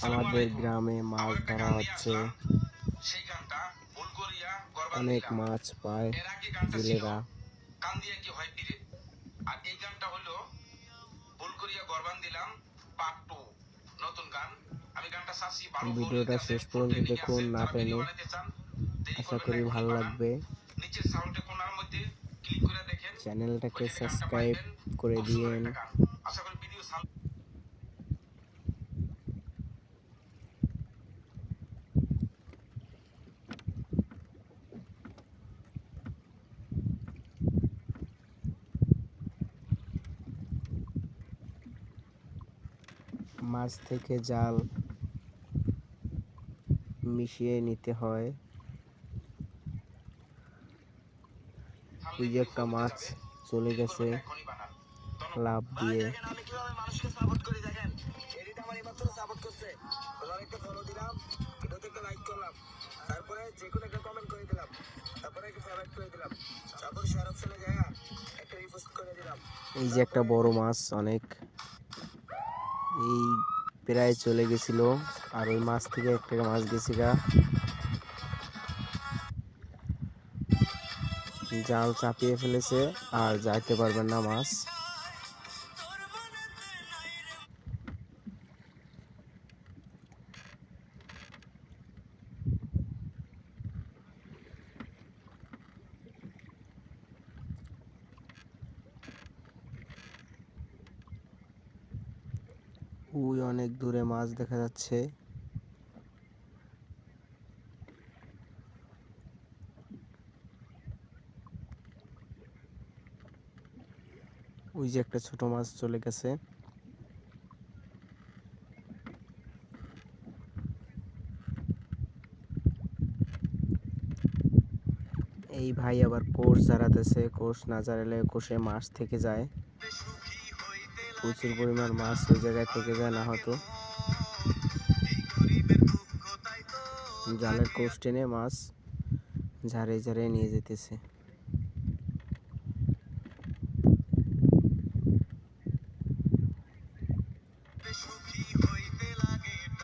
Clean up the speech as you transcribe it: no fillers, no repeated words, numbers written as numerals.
আমাদের গ্রামে মাছ ধরা হচ্ছে। অনেক মাছ পায় জেলেরা। ভিডিওটা শেষ পর্যন্ত দেখুন না টেনে, আশা করি ভালো লাগবে। চ্যানেলটাকে সাবস্ক্রাইব করে দিয়েন। মাছ থেকে জাল মিশিয়ে নিতে হয়। ওই যে একটা মাছ চলে গেছে লাফ দিয়ে। এই যে একটা বড় মাছ অনেক, এই প্রায় চলে গেছিল, আর ওই মাছ থেকে একটা মাছ গেছে গা। জাল চাপিয়ে ফেলেছে আর যাইতে পারবেন না মাছ। ওই অনেক দূরে মাছ দেখা যাচ্ছে। ওই যে একটা ছোট মাছ চলে গেছে। এই ভাই আবার কোষ ঝাড়াতেছে, কোষ না ঝাড়ালে কোষে মাছ থেকে যায়, প্রচুর পরিমাণ মাছ ওই জায়গায় থেকে যায়, না হতো জালের কোষ টেনে মাছ ঝাড়ে ঝাড়ে নিয়ে যেতেছে।